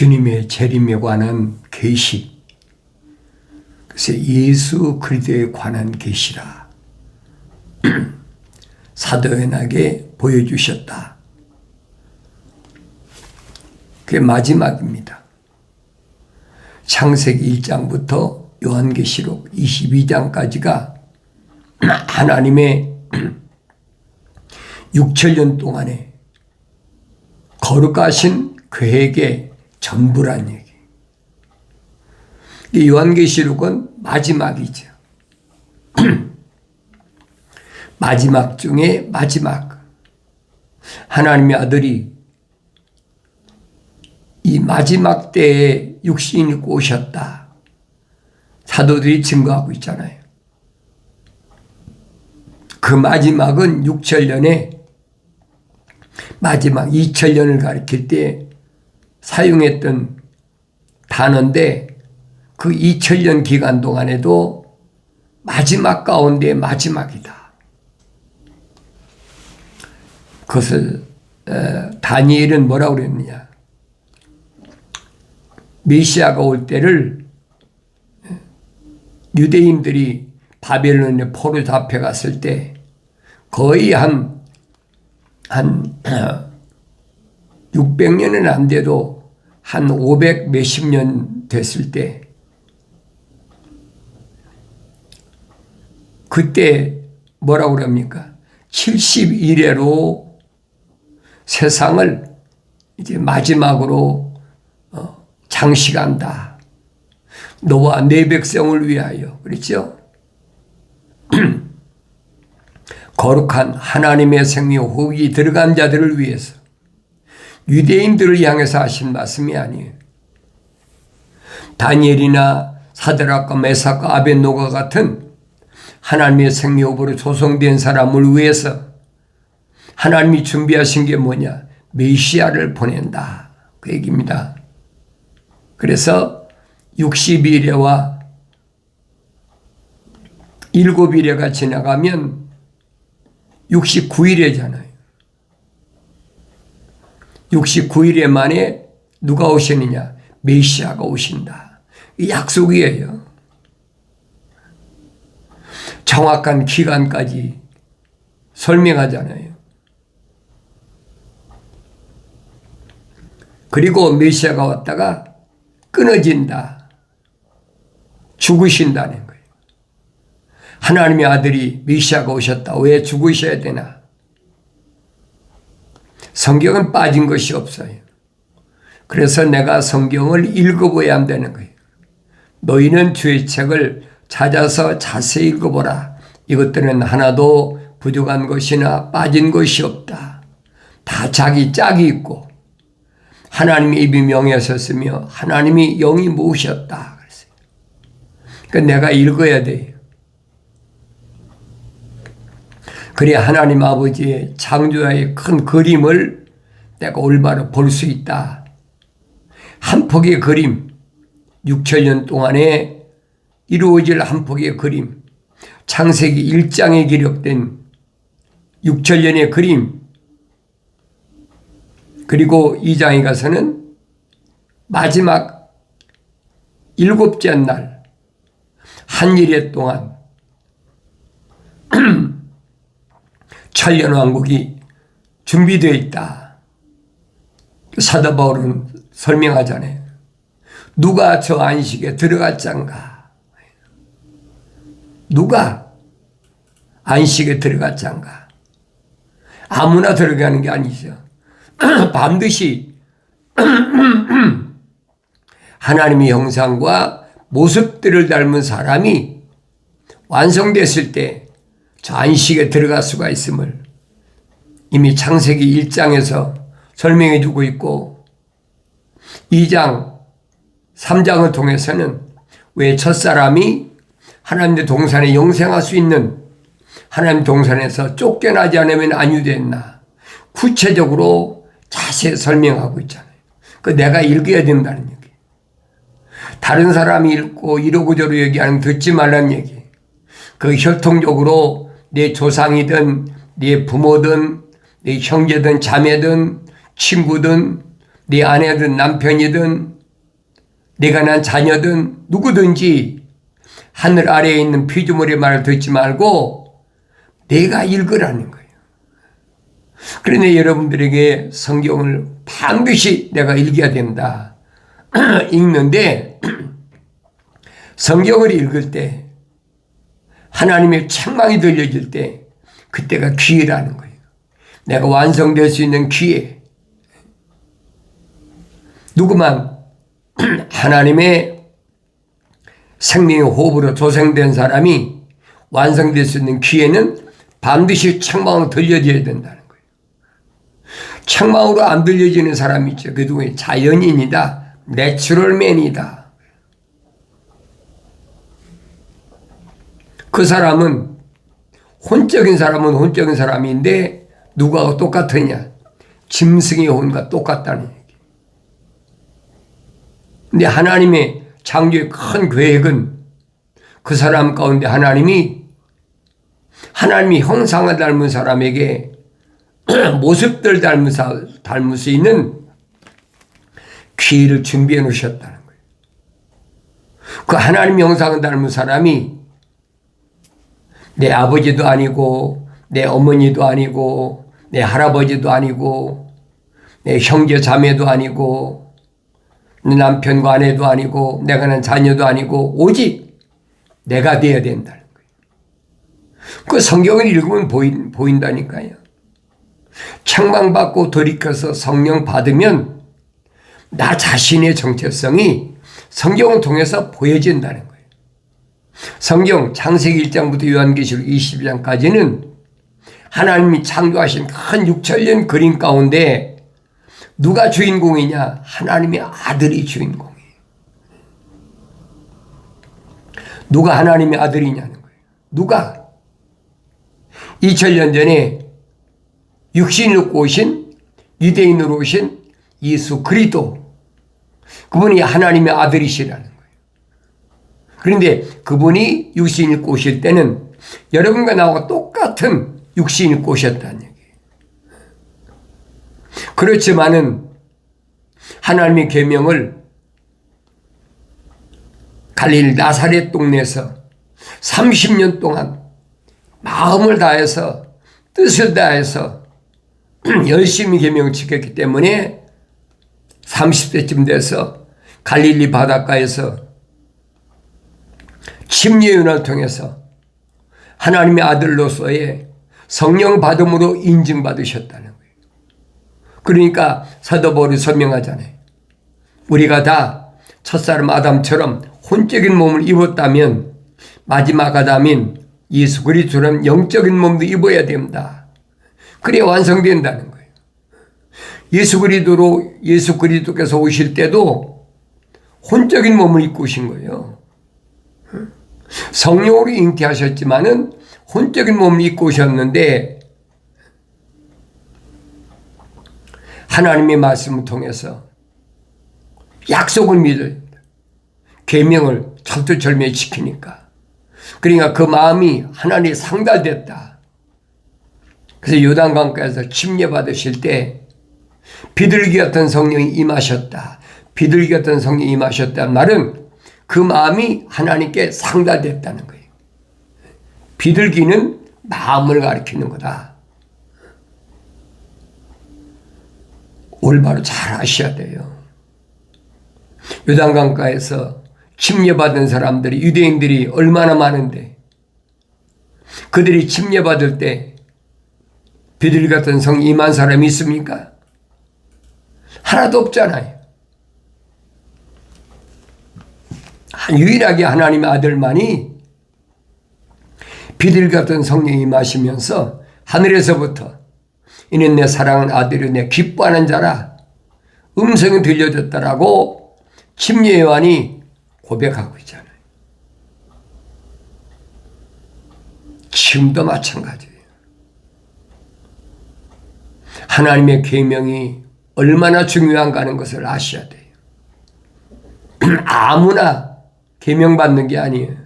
주님의 재림에 관한 계시, 그래서 예수 그리스도에 관한 계시라 사도 요한에게 보여주셨다. 그게 마지막입니다. 창세기 1장부터 요한계시록 22장까지가 하나님의 6천년 동안에 거룩하신 계획의 전부란 얘기. 이 요한계시록은 마지막이죠. 마지막 중에 마지막. 하나님의 아들이 이 마지막 때에 육신이 입고 오셨다. 사도들이 증거하고 있잖아요. 그 마지막은 6천년의 마지막 2000년을 가리킬 때 사용했던 단어인데 그 2000년 기간 동안에도 마지막 가운데 마지막이다. 그것을 다니엘은 뭐라고 그랬느냐. 메시아가 올 때를 유대인들이 바벨론에 포로 잡혀갔을 때 거의 한 600년은 안 돼도 한 500 몇십 년 됐을 때 그때 뭐라고 그럽니까? 70일에로 세상을 이제 마지막으로 장식한다. 너와 내 백성을 위하여. 그렇죠? 거룩한 하나님의 생명 호흡이 들어간 자들을 위해서 유대인들을 향해서 하신 말씀이 아니에요. 다니엘이나 사드락과 메삭과 아벳노가 같은 하나님의 생명으로 조성된 사람을 위해서 하나님이 준비하신 게 뭐냐? 메시아를 보낸다. 그 얘기입니다. 그래서 60일에와 7일에가 지나가면 69일이잖아요. 69일 만에 누가 오시느냐? 메시아가 오신다. 이 약속이에요. 정확한 기간까지 설명하잖아요. 그리고 메시아가 왔다가 끊어진다. 죽으신다는 거예요. 하나님의 아들이 메시아가 오셨다. 왜 죽으셔야 되나? 성경은 빠진 것이 없어요. 그래서 내가 성경을 읽어봐야 한다는 거예요. 너희는 주의 책을 찾아서 자세히 읽어보라. 이것들은 하나도 부족한 것이나 빠진 것이 없다. 다 자기 짝이 있고 하나님의 입이 명하셨으며 하나님이 영이 모으셨다. 그러니까 내가 읽어야 돼요. 그래야 하나님 아버지의 창조의 큰 그림을 내가 올바로 볼 수 있다. 한 폭의 그림, 6천년 동안에 이루어질 한 폭의 그림, 창세기 1장에 기록된 6천년의 그림, 그리고 2장에 가서는 마지막 7째 날 한 일해 동안 천년왕국이 준비되어 있다. 사도 바울은 설명하잖아요. 누가 저 안식에 들어갔장가? 누가 안식에 들어갔장가? 아무나 들어가는 게 아니죠. 반드시 하나님의 형상과 모습들을 닮은 사람이 완성됐을 때 저 안식에 들어갈 수가 있음을 이미 창세기 1장에서 설명해 주고 있고 2장, 3장을 통해서는 왜 첫사람이 하나님의 동산에 영생할 수 있는 하나님 동산에서 쫓겨나지 않으면 안유됐나 구체적으로 자세히 설명하고 있잖아요. 그 내가 읽어야 된다는 얘기. 다른 사람이 읽고 이러고저러 얘기하는 듣지 말라는 얘기. 그 혈통적으로 내 조상이든 내 부모든 내 형제든 자매든 친구든 네 아내든 남편이든 내가 난 자녀든 누구든지 하늘 아래에 있는 피조물의 말을 듣지 말고 내가 읽으라는 거예요. 그런데 여러분들에게 성경을 반드시 내가 읽어야 된다. 읽는데 성경을 읽을 때 하나님의 책망이 들려질 때 그때가 기회라는 거예요. 내가 완성될 수 있는 기회. 누구만 하나님의 생명의 호흡으로 조생된 사람이 완성될 수 있는 기회는 반드시 책망으로 들려져야 된다는 거예요. 책망으로 안 들려지는 사람이 있죠. 그 누구예요? 자연인이다. 내추럴맨이다. 그 사람은 혼적인 사람인데 누구하고 똑같으냐? 짐승의 혼과 똑같다는 얘기. 근데 하나님의 창조의 큰 계획은 그 사람 가운데 하나님이 형상을 닮은 사람에게 모습들 닮을 수 있는 기회를 준비해 놓으셨다는 거예요. 그 하나님 형상을 닮은 사람이 내 아버지도 아니고 내 어머니도 아니고 내 할아버지도 아니고 내 형제 자매도 아니고 내 남편과 아내도 아니고 내가 난 자녀도 아니고 오직 내가 되어야 된다는 거예요. 그 성경을 읽으면 보인다니까요. 책망받고 돌이켜서 성령 받으면 나 자신의 정체성이 성경을 통해서 보여진다는 거예요. 성경 창세기 1장부터 요한계시록 22장까지는 하나님이 창조하신 큰 6천년 그림 가운데 누가 주인공이냐? 하나님의 아들이 주인공이에요. 누가 하나님의 아들이냐는 거예요. 누가? 2000년 전에 육신을 입고 오신 유대인으로 오신 예수 그리스도, 그분이 하나님의 아들이시라는 거예요. 그런데 그분이 육신을 입고 오실 때는 여러분과 나와 똑같은 육신을 입고 오셨다는 얘기예요. 그렇지만은 하나님의 계명을 갈릴리 나사렛 동네에서 30년 동안 마음을 다해서 뜻을 다해서 열심히 계명을 지켰기 때문에 30세쯤 돼서 갈릴리 바닷가에서 침례요한을 통해서 하나님의 아들로서의 성령 받음으로 인증받으셨다는 거예요. 그러니까 사도 바울이 설명하잖아요. 우리가 다 첫사람 아담처럼 혼적인 몸을 입었다면 마지막 아담인 예수 그리스도처럼 영적인 몸도 입어야 된다. 그래야 완성된다는 거예요. 예수 그리스도께서 오실 때도 혼적인 몸을 입고 오신 거예요. 성령으로 잉태하셨지만은 혼적인 몸을 입고 오셨는데 하나님의 말씀을 통해서 약속을 믿어야 된다. 계명을 철두철미하게 지키니까. 그러니까 그 마음이 하나님이 상달됐다. 그래서 요단강가에서 침례받으실 때 비둘기 같은 성령이 임하셨다. 비둘기 같은 성령이 임하셨다는 말은 그 마음이 하나님께 상달됐다는 거예요. 비둘기는 마음을 가리키는 거다. 올바로 잘 아셔야 돼요. 요단강가에서 침례받은 사람들이, 유대인들이 얼마나 많은데 그들이 침례받을 때 비둘기 같은 성이 임한 사람이 있습니까? 하나도 없잖아요. 유일하게 하나님의 아들만이 비둘기 같은 성령이 임하시면서 하늘에서부터 이는 내 사랑하는 아들이 내 기뻐하는 자라 음성이 들려졌다라고 침례 요한이 고백하고 있잖아요. 지금도 마찬가지예요. 하나님의 계명이 얼마나 중요한가 하는 것을 아셔야 돼요. 아무나 계명 받는 게 아니에요.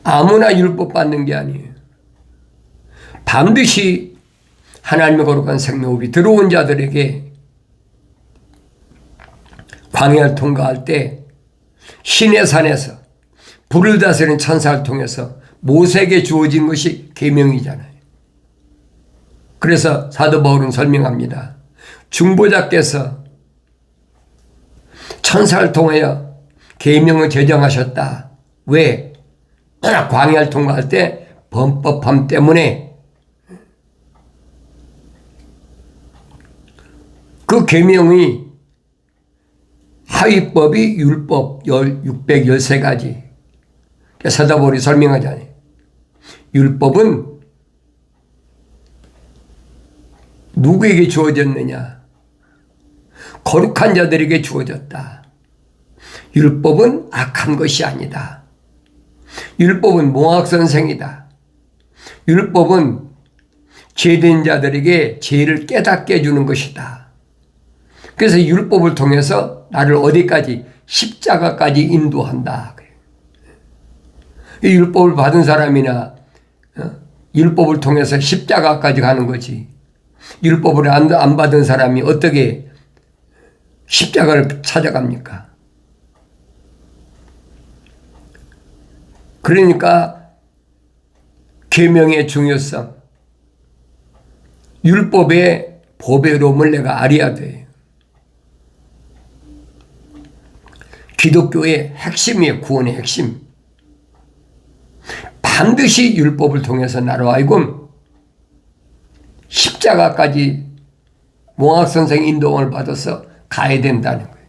아무나 율법 받는 게 아니에요. 반드시 하나님의 거룩한 생명호흡이 들어온 자들에게 광야를 통과할 때 신의 산에서 불을 다스리는 천사를 통해서 모세에게 주어진 것이 계명이잖아요. 그래서 사도 바울은 설명합니다. 중보자께서 천사를 통하여 계명을 제정하셨다. 왜? 광야를 통과할 때 범법함 때문에 그 계명이 하위법이 율법 613가지. 사도 바울이 설명하잖아요. 율법은 누구에게 주어졌느냐? 거룩한 자들에게 주어졌다. 율법은 악한 것이 아니다. 율법은 몽학선생이다. 율법은 죄된 자들에게 죄를 깨닫게 해주는 것이다. 그래서 율법을 통해서 나를 어디까지? 십자가까지 인도한다. 이 율법을 받은 사람이나 율법을 통해서 십자가까지 가는 거지. 율법을 안 받은 사람이 어떻게 십자가를 찾아갑니까? 그러니까 계명의 중요성, 율법의 보배로움을 내가 알아야 돼요. 기독교의 핵심이에요. 구원의 핵심. 반드시 율법을 통해서 나로 하여금 십자가까지 몽학선생 인도를 받아서 가야 된다는 거예요.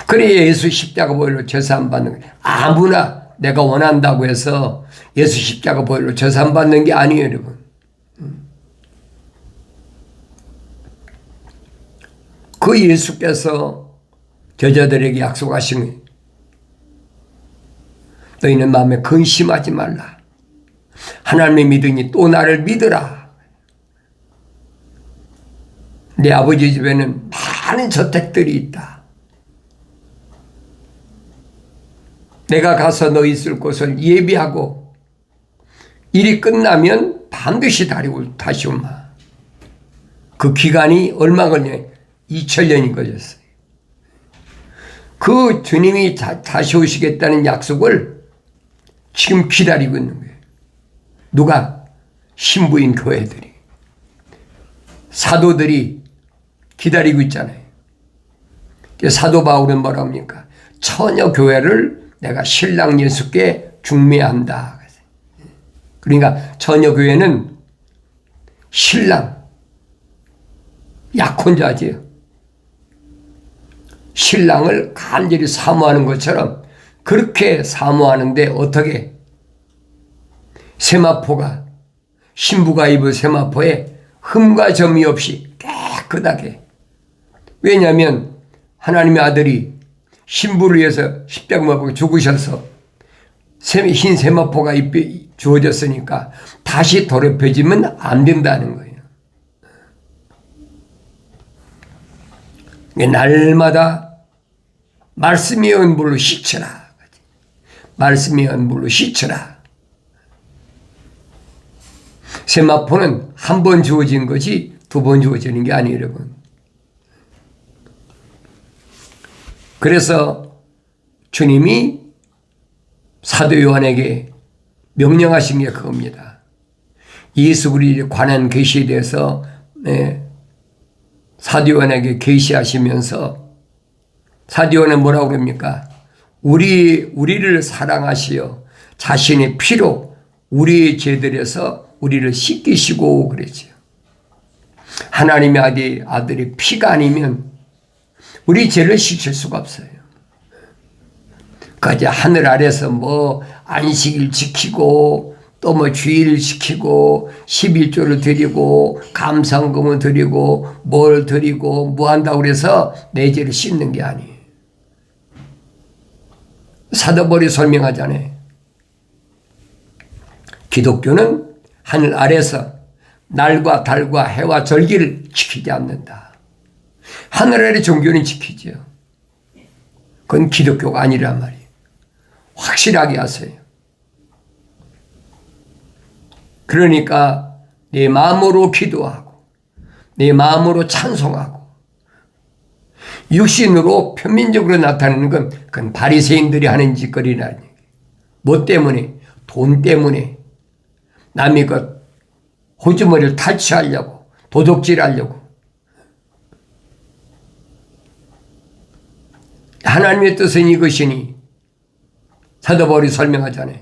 그래야 예수 십자가 보혈로 제사함 받는 거예요. 아무나 내가 원한다고 해서 예수 십자가 보혈로 제사함 받는 게 아니에요, 여러분. 그 예수께서 저자들에게 약속하신 거예요. 너희는 마음에 근심하지 말라. 하나님을 믿으니 또 나를 믿으라. 내 아버지 집에는 많은 저택들이 있다. 내가 가서 너희 있을 곳을 예비하고 일이 끝나면 반드시 다시 오마. 그 기간이 얼마 걸려요? 2000년이 걸렸어요. 그 주님이 다시 오시겠다는 약속을 지금 기다리고 있는 거예요. 누가? 신부인 교회들이, 사도들이 기다리고 있잖아요. 사도 바울은 뭐라 합니까? 처녀 교회를 내가 신랑 예수께 중매한다. 그러니까 처녀 교회는 신랑, 약혼자지요. 신랑을 간절히 사모하는 것처럼 그렇게 사모하는데 어떻게? 세마포가, 신부가 입은 세마포에 흠과 점이 없이 깨끗하게. 왜냐하면 하나님의 아들이 신부를 위해서 십자가 못 박고 죽으셔서 흰 세마포가 입에 주어졌으니까 다시 더럽혀지면 안 된다는 거예요. 날마다 말씀의 연불로 씻으라. 말씀의 연불로 씻으라. 세마포는 한 번 주어진 것이 두 번 주어지는 게 아니에요, 여러분. 그래서 주님이 사도 요한에게 명령하신 게 그겁니다. 예수 그리스도에 관한 계시에 대해서 사도 요한에게 계시하시면서 사도 요한은 뭐라고 그럽니까? 우리를 사랑하시어 자신의 피로 우리의 죄들에서 우리를 씻기시고 그랬죠. 하나님의 아들의 피가 아니면 우리 죄를 씻을 수가 없어요. 그저 하늘 아래서 뭐 안식일 지키고 또 뭐 주일 지키고 11조를 드리고 감상금을 드리고 뭘 드리고 뭐 한다고 그래서 내 죄를 씻는 게 아니에요. 사도 바울이 설명하잖아요. 기독교는 하늘 아래서 날과 달과 해와 절기를 지키지 않는다. 하늘 아래 종교는 지키죠. 그건 기독교가 아니란 말이에요. 확실하게 하세요. 그러니까 내 마음으로 기도하고 내 마음으로 찬송하고 육신으로 표면적으로 나타내는 건 그건 바리새인들이 하는 짓거리라니. 뭐 때문에? 돈 때문에. 남의 것 호주머니를 탈취하려고, 도둑질하려고. 하나님의 뜻은 이것이니 사도 바울이 설명하잖아요.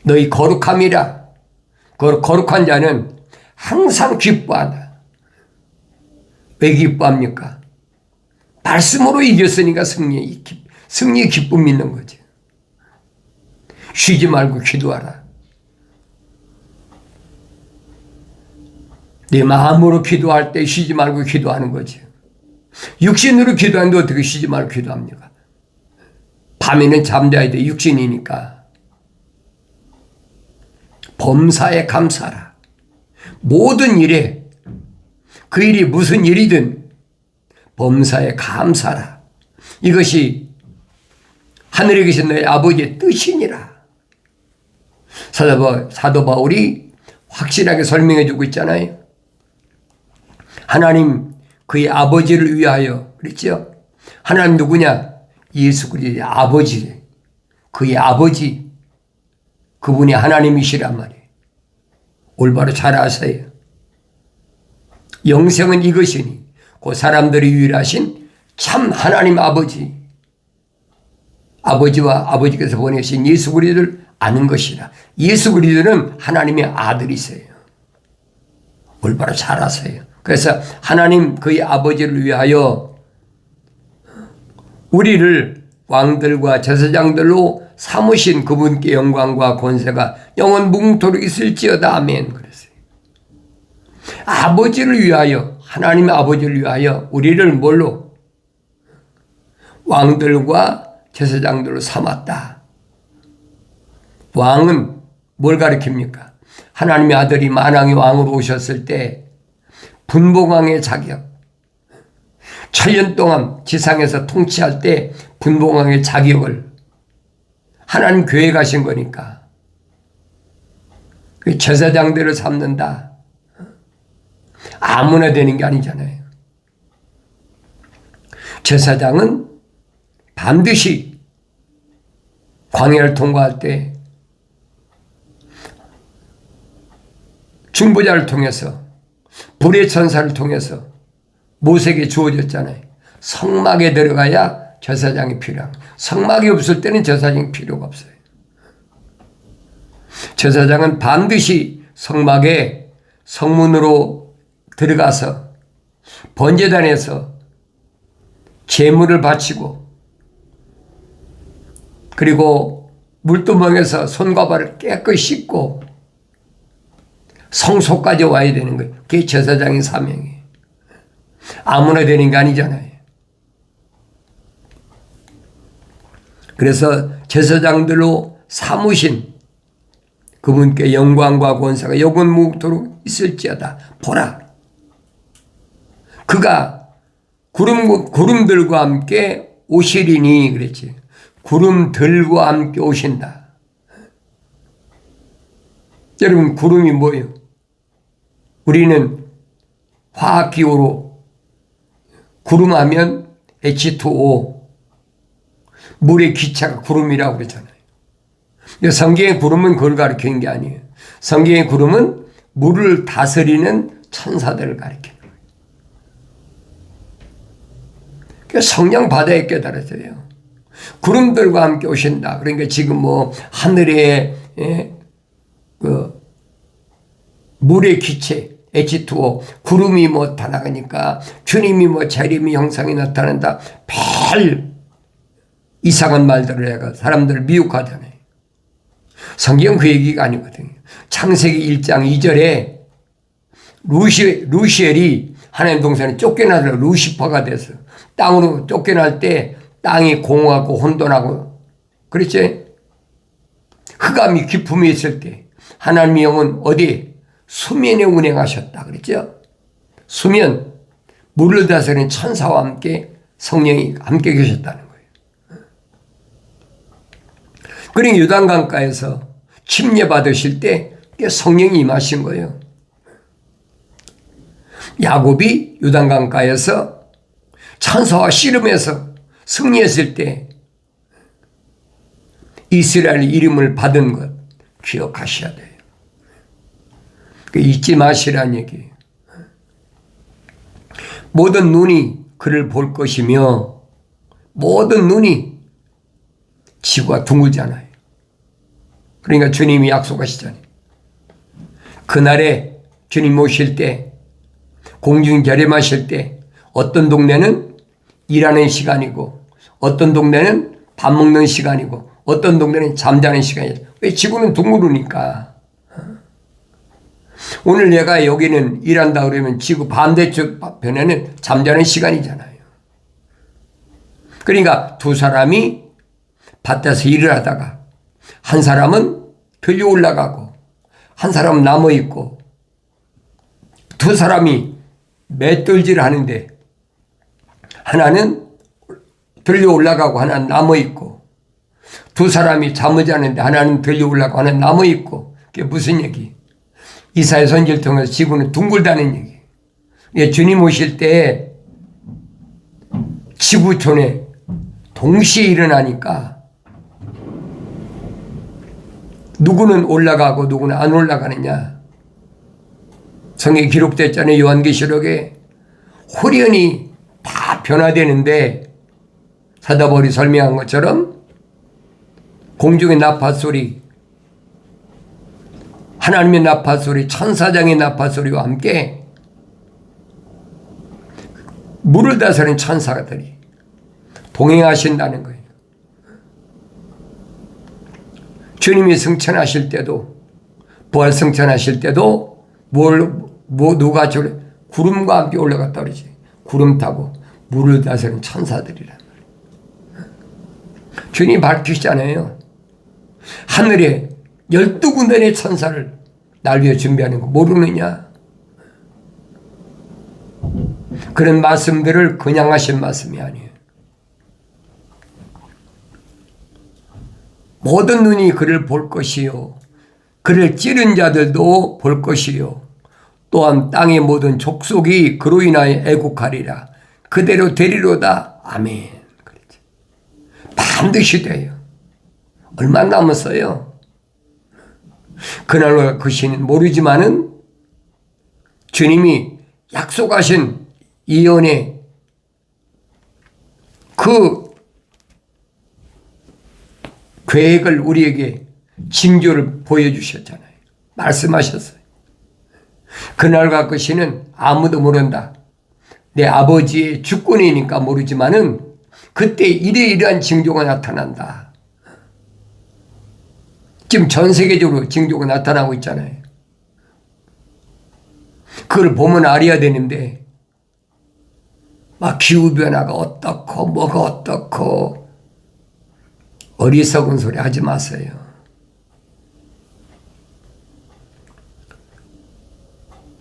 너희 거룩함이라. 거룩한 자는 항상 기뻐한다. 왜 기뻐합니까? 말씀으로 이겼으니까 승리의 기쁨이 있는 거지. 쉬지 말고 기도하라. 네 마음으로 기도할 때 쉬지 말고 기도하는 거지. 육신으로 기도하는데 어떻게 쉬지 말고 기도합니까? 밤에는 잠자야 돼. 육신이니까. 범사에 감사하라. 모든 일에 그 일이 무슨 일이든 범사에 감사하라. 이것이 하늘에 계신 너의 아버지의 뜻이니라. 사도 바울이 확실하게 설명해 주고 있잖아요. 하나님 그의 아버지를 위하여 그랬죠. 하나님 누구냐? 예수 그리스도의 아버지. 그의 아버지. 그분이 하나님이시란 말이에요. 올바로 잘 아세요. 영생은 이것이니 그 사람들이 유일하신 참 하나님 아버지. 아버지와 아버지께서 보내신 예수 그리스도를 아는 것이라. 예수 그리스도는 하나님의 아들이세요. 올바로 잘 아세요. 그래서 하나님 그의 아버지를 위하여 우리를 왕들과 제사장들로 삼으신 그분께 영광과 권세가 영원 무궁토록 있을지어다. 아멘. 그랬어요. 아버지를 위하여, 하나님의 아버지를 위하여 우리를 뭘로? 왕들과 제사장들로 삼았다. 왕은 뭘 가리킵니까? 하나님의 아들이 만왕의 왕으로 오셨을 때 분봉왕의 자격, 천년 동안 지상에서 통치할 때 분봉왕의 자격을 하나님 교회에 가신 거니까 그 제사장들을 삼는다. 아무나 되는 게 아니잖아요. 제사장은 반드시 광야를 통과할 때 중보자를 통해서 불의 천사를 통해서 모세에게 주어졌잖아요. 성막에 들어가야 제사장이 필요합니다. 성막이 없을 때는 제사장이 필요가 없어요. 제사장은 반드시 성막에 성문으로 들어가서 번제단에서 제물을 바치고 그리고 물두멍에서 손과 발을 깨끗이 씻고 성소까지 와야 되는 거예요. 그게 제사장의 사명이에요. 아무나 되는 게 아니잖아요. 그래서 제사장들로 삼으신 그분께 영광과 권세가 영원 무궁토록 있을지어다. 보라. 그가 구름들과 함께 오시리니 그랬지. 구름들과 함께 오신다. 여러분 구름이 뭐예요? 우리는 화학기호로 구름하면 H2O 물의 기차가 구름이라고 그러잖아요. 성경의 구름은 그걸 가리키는 게 아니에요. 성경의 구름은 물을 다스리는 천사들을 가리키는 거예요. 그러니까 성령 바다에 깨달았어요. 구름들과 함께 오신다. 그러니까 지금 뭐 하늘에 그 물의 기체 H2O 구름이 뭐 다 나가니까 주님이 뭐 재림의 형상이 나타난다. 별 이상한 말들을 해가 사람들을 미혹하잖아요. 성경 그 얘기가 아니거든요. 창세기 1장 2절에 루시엘이 하나님 동산에 쫓겨나서 루시퍼가 돼서 땅으로 쫓겨날 때 땅이 공허하고 혼돈하고 그렇지? 흑암이 깊음이 있을 때 하나님의 영은 어디? 수면에 운행하셨다 그랬죠? 수면, 물을 다스리는 천사와 함께 성령이 함께 계셨다는 거예요. 그러니까 요단강가에서 침례 받으실 때 성령이 임하신 거예요. 야곱이 요단강가에서 천사와 씨름해서 승리했을 때 이스라엘 이름을 받은 것 기억하셔야 돼요. 잊지 마시라는 얘기예요. 모든 눈이 그를 볼 것이며 모든 눈이 지구가 둥글잖아요. 그러니까 주님이 약속하시잖아요. 그날에 주님 오실 때 공중 결임하실 때 어떤 동네는 일하는 시간이고 어떤 동네는 밥 먹는 시간이고 어떤 동네는 잠자는 시간이에요. 왜? 지구는 둥그르니까. 오늘 내가 여기는 일한다 그러면 지구 반대쪽 편에는 잠자는 시간이잖아요. 그러니까 두 사람이 밭에서 일을 하다가 한 사람은 별로 올라가고 한 사람은 남아있고 두 사람이 맷돌질을 하는데 하나는 별로 올라가고 하나는 남아있고 두 사람이 잠을 자는데 하나는 별로 올라가고 하나는 남아있고 그게 무슨 얘기? 이사야 선지를 통해서 지구는 둥글다는 얘기. 예, 주님 오실 때 지구촌에 동시에 일어나니까 누구는 올라가고 누구는 안 올라가느냐. 성경에 기록됐잖아요. 요한계시록에 호련히 다 변화되는데 사도바울이 설명한 것처럼 공중의 나팔소리, 하나님의 나팔소리, 천사장의 나팔소리와 함께 물을 다스리는 천사들이 동행하신다는 거예요. 주님이 승천하실 때도 부활 승천하실 때도 누가 구름과 함께 올라갔다 그러지. 구름 타고 물을 다스리는 천사들이란 말이에요. 주님이 밝히시잖아요. 하늘에 12군데의 천사를 날 위해 준비하는 거 모르느냐? 그런 말씀들을 그냥 하신 말씀이 아니에요. 모든 눈이 그를 볼 것이요 그를 찌른 자들도 볼 것이요 또한 땅의 모든 족속이 그로 인하여 애국하리라. 그대로 되리로다. 아멘. 그렇지. 반드시 돼요. 얼마 남았어요? 그날과 그 시는 모르지만은 주님이 약속하신 이언의 그 계획을 우리에게 징조를 보여주셨잖아요. 말씀하셨어요. 그날과 그 시는 아무도 모른다. 내 아버지의 주권이니까 모르지만은 그때 이러이러한 징조가 나타난다. 지금 전 세계적으로 징조가 나타나고 있잖아요. 그걸 보면 알아야 되는데 막 기후변화가 어떻고 뭐가 어떻고 어리석은 소리 하지 마세요.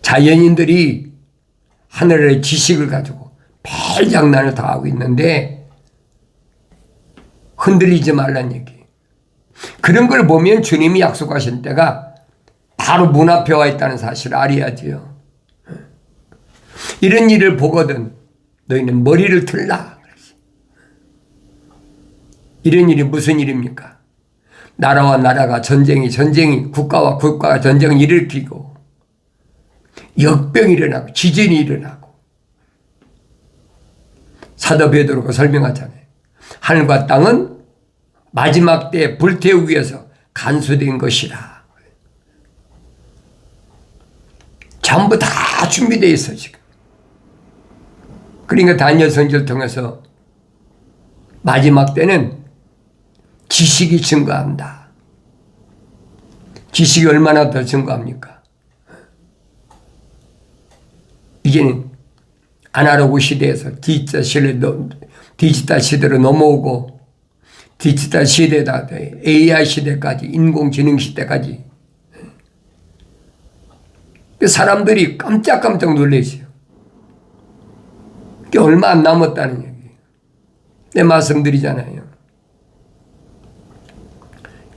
자연인들이 하늘의 지식을 가지고 별장난을 다 하고 있는데 흔들리지 말란 얘기. 그런 걸 보면 주님이 약속하신 때가 바로 문 앞에 와 있다는 사실을 알아야지요. 이런 일을 보거든 너희는 머리를 들라. 이런 일이 무슨 일입니까? 나라와 나라가 전쟁이 국가와 국가가 전쟁을 일으키고 역병이 일어나고 지진이 일어나고 사도 베드로가 설명하잖아요. 하늘과 땅은 마지막 때 불태우기 위해서 간수된 것이라. 전부 다 준비되어 있어 지금. 그러니까 다니엘 선지를 통해서 마지막 때는 지식이 증가한다. 지식이 얼마나 더 증가합니까? 이제는 아날로그 시대에서 디지털 시대로 넘어오고 디지털 시대다 AI 시대까지 인공지능 시대까지 사람들이 깜짝깜짝 놀라죠. 그게 얼마 안 남았다는 얘기예요. 내 말씀드리잖아요.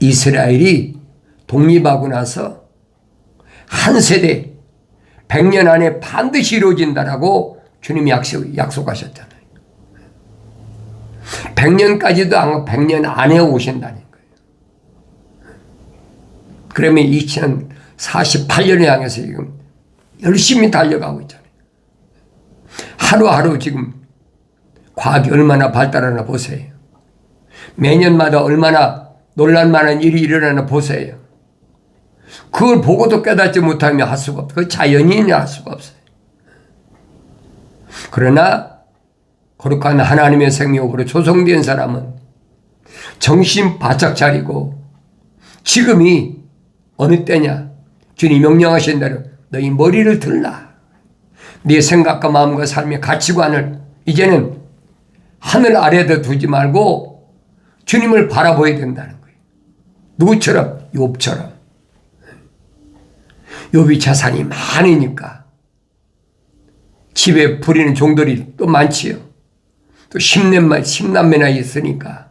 이스라엘이 독립하고 나서 한 세대 100년 안에 반드시 이루어진다라고 주님이 약속하셨잖아요. 100년까지도 안 100년 안에 오신다는 거예요. 그러면 2048년을 향해서 지금 열심히 달려가고 있잖아요. 하루하루 지금 과학이 얼마나 발달하나 보세요. 매년마다 얼마나 놀랄만한 일이 일어나나 보세요. 그걸 보고도 깨닫지 못하면 할 수가 없어요. 그 자연인이 할 수가 없어요. 그러나 거룩한 하나님의 생명으로 조성된 사람은 정신 바짝 차리고 지금이 어느 때냐? 주님 명령하신 대로 너희 머리를 들라. 네 생각과 마음과 삶의 가치관을 이제는 하늘 아래에다 두지 말고 주님을 바라보아야 된다는 거예요. 누구처럼? 욥처럼. 욥이 재산이 많으니까 집에 부리는 종들이 또 많지요. 또 10남매나 있으니까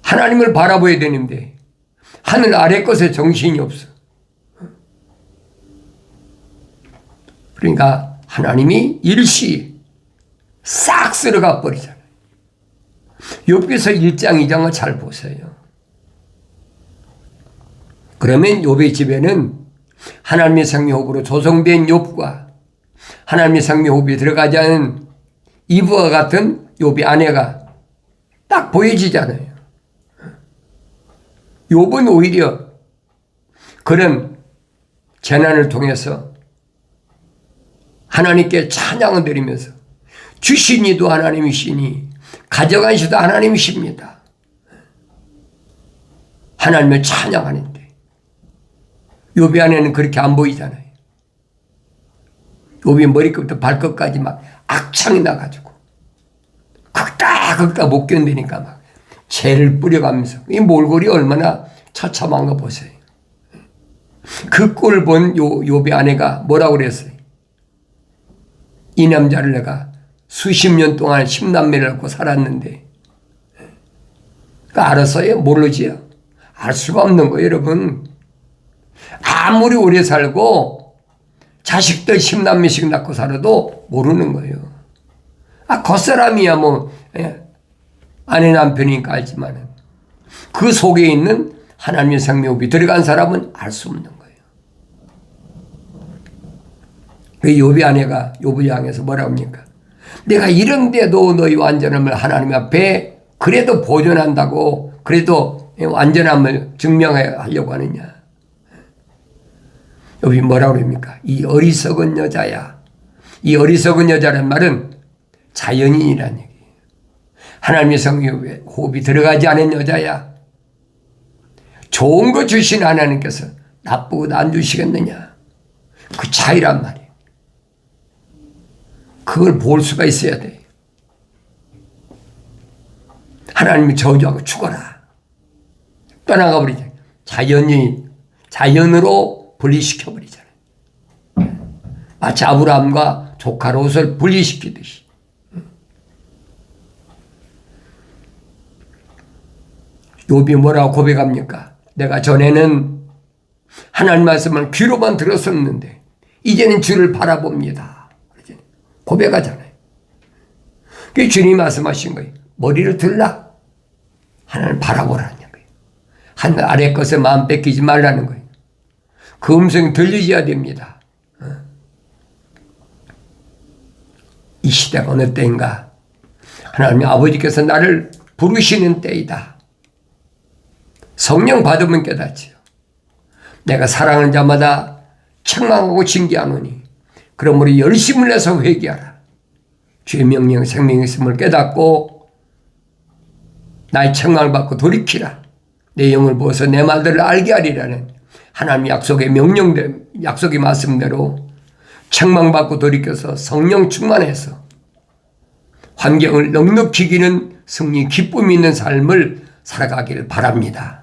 하나님을 바라봐야 되는데 하늘 아래 것에 정신이 없어. 그러니까 하나님이 일시 싹 쓸어가 버리잖아요. 욥기서 1장 2장을 잘 보세요. 그러면 욥의 집에는 하나님의 생명호흡으로 조성된 욥과 하나님의 생명호흡이 들어가지 않은 이브와 같은 욥의 아내가 딱 보여지잖아요. 욥은 오히려 그런 재난을 통해서 하나님께 찬양을 드리면서 주신 이도 하나님이시니 가져가시도 하나님이십니다. 하나님을 찬양하는데 욥의 안에는 그렇게 안 보이잖아요. 욥이 머리끝부터 발끝까지 막 악창이 나가지고 극다 못 견디니까 막 죄를 뿌려가면서 이 몰골이 얼마나 처참한 거 보세요. 그 꼴 본 욥의 아내가 뭐라고 그랬어요? 이 남자를 내가 수십 년 동안 10남매를 갖고 살았는데 알았어요? 모르지요? 알 수가 없는 거예요, 여러분. 아무리 오래 살고 자식들 10남매씩 낳고 살아도 모르는 거예요. 겉사람이야 뭐 아내 남편이니까 알지만 그 속에 있는 하나님의 생명이 들어간 사람은 알 수 없는 거예요. 그 욥의 아내가 욥을 향해서 뭐라고 합니까? 내가 이런데도 너희 완전함을 하나님 앞에 그래도 보존한다고 그래도 완전함을 증명하려고 하느냐. 욥이 뭐라고 합니까? 이 어리석은 여자야. 이 어리석은 여자란 말은 자연인이라는 얘기예요. 하나님의 성령의 호흡이 들어가지 않은 여자야. 좋은 거 주신 하나님께서 나쁘고 안 주시겠느냐. 그 차이란 말이에요. 그걸 볼 수가 있어야 돼요. 하나님이 저주하고 죽어라. 떠나가 버리잖아요. 자연으로 분리시켜버리잖아요. 마치 아브라함과 조카 롯을 분리시키듯이. 욥이 뭐라고 고백합니까? 내가 전에는 하나님 말씀을 귀로만 들었었는데 이제는 주를 바라봅니다. 고백하잖아요. 그 주님이 말씀하신 거예요. 머리를 들라. 하나님 바라보라는 거예요. 하늘 아래 것에 마음 뺏기지 말라는 거예요. 그 음성이 들리셔야 됩니다. 이 시대가 어느 때인가 하나님의 아버지께서 나를 부르시는 때이다. 성령 받으면 깨닫지요. 내가 사랑하는 자마다 책망하고 징계하노니 그러므로 열심을 내서 회개하라. 주의 명령 생명이 있음을 깨닫고 나의 책망을 받고 돌이키라. 내 영을 부어서 내 말들을 알게 하리라는 하나님 약속의 약속의 말씀대로 책망받고 돌이켜서 성령 충만해서 환경을 넉넉히 이기는 승리 기쁨이 있는 삶을 살아가기를 바랍니다.